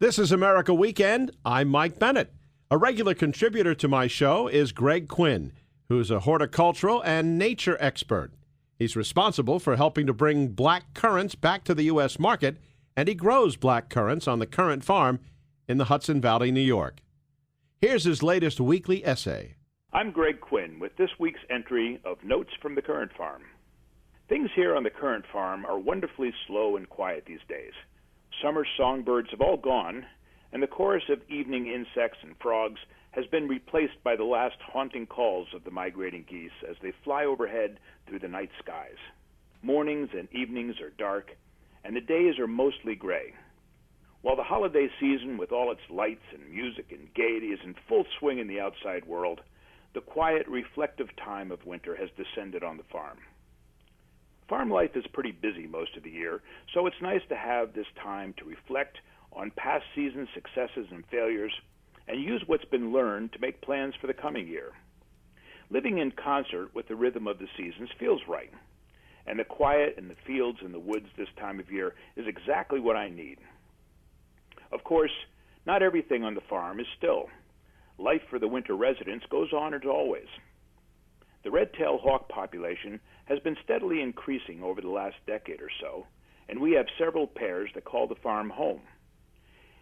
This is America Weekend. I'm Mike Bennett. A regular contributor to my show is Greg Quinn, who's a horticultural and nature expert. He's responsible for helping to bring black currants back to the U.S. market, and he grows black currants on the Currant farm in the Hudson Valley, New York. Here's his latest weekly essay. I'm Greg Quinn with this week's entry of Notes from the Currant farm. Things here on the Currant farm are wonderfully slow and quiet these days. Summer songbirds have all gone, and the chorus of evening insects and frogs has been replaced by the last haunting calls of the migrating geese as they fly overhead through the night skies. Mornings and evenings are dark, and the days are mostly gray. While the holiday season with all its lights and music and gaiety is in full swing in the outside world, the quiet, reflective time of winter has descended on the farm. Farm life is pretty busy most of the year, so it's nice to have this time to reflect on past season successes and failures and use what's been learned to make plans for the coming year. Living in concert with the rhythm of the seasons feels right, and the quiet in the fields and the woods this time of year is exactly what I need. Of course, not everything on the farm is still. Life for the winter residents goes on as always. The red-tailed hawk population has been steadily increasing over the last decade or so, and we have several pairs that call the farm home.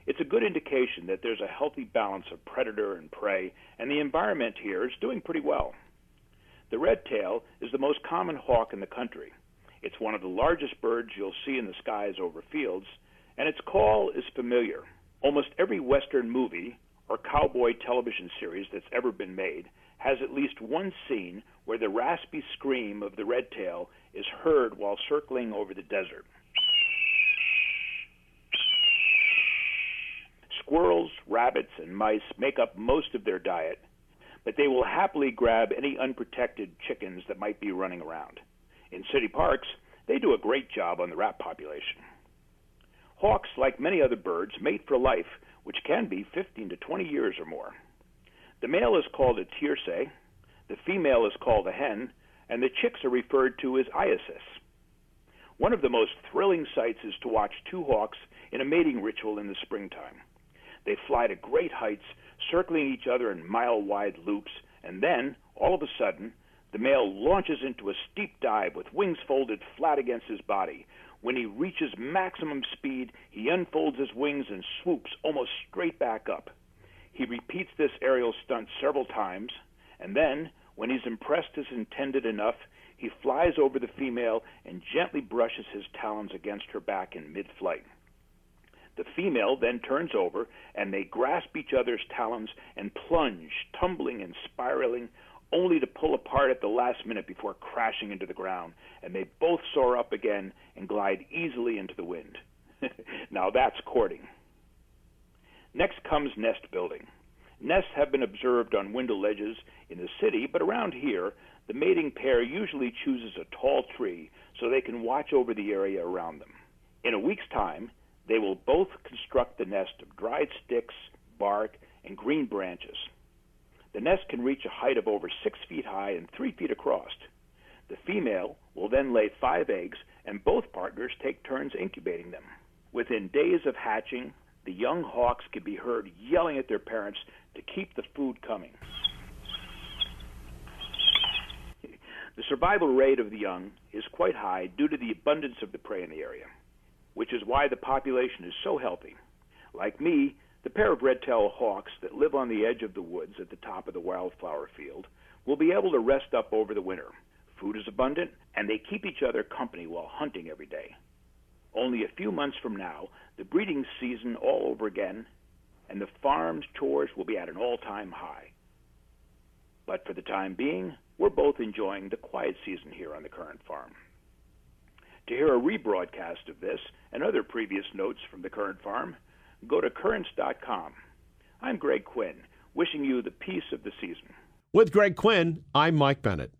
It's a good indication that there's a healthy balance of predator and prey, and the environment here is doing pretty well. The red-tail is the most common hawk in the country. It's one of the largest birds you'll see in the skies over fields, and its call is familiar. Almost every Western movie or cowboy television series that's ever been made has at least one scene where the raspy scream of the red-tail is heard while circling over the desert. Squirrels, rabbits, and mice make up most of their diet, but they will happily grab any unprotected chickens that might be running around. In city parks, they do a great job on the rat population. Hawks, like many other birds, mate for life, which can be 15 to 20 years or more. The male is called a tierce, the female is called a hen, and the chicks are referred to as iasis. One of the most thrilling sights is to watch two hawks in a mating ritual in the springtime. They fly to great heights, circling each other in mile-wide loops, and then, all of a sudden, the male launches into a steep dive with wings folded flat against his body. When he reaches maximum speed, he unfolds his wings and swoops almost straight back up. He repeats this aerial stunt several times, and then, when he's impressed as intended enough, he flies over the female and gently brushes his talons against her back in mid-flight. The female then turns over, and they grasp each other's talons and plunge, tumbling and spiraling, only to pull apart at the last minute before crashing into the ground, and they both soar up again and glide easily into the wind. Now that's courting. Next comes nest building. Nests have been observed on window ledges in the city, but around here, the mating pair usually chooses a tall tree so they can watch over the area around them. In a week's time, they will both construct the nest of dried sticks, bark, and green branches. The nest can reach a height of over 6 feet high and 3 feet across. The female will then lay 5 eggs, and both partners take turns incubating them. Within days of hatching, the young hawks can be heard yelling at their parents to keep the food coming. The survival rate of the young is quite high due to the abundance of the prey in the area, which is why the population is so healthy. Like me, the pair of red-tailed hawks that live on the edge of the woods at the top of the wildflower field will be able to rest up over the winter. Food is abundant, and they keep each other company while hunting every day. Only a few months from now, the breeding season all over again, and the farm's chores will be at an all-time high. But for the time being, we're both enjoying the quiet season here on the Currant farm. To hear a rebroadcast of this and other previous notes from the Currant farm, go to Currants.com. I'm Greg Quinn, wishing you the peace of the season. With Greg Quinn, I'm Mike Bennett.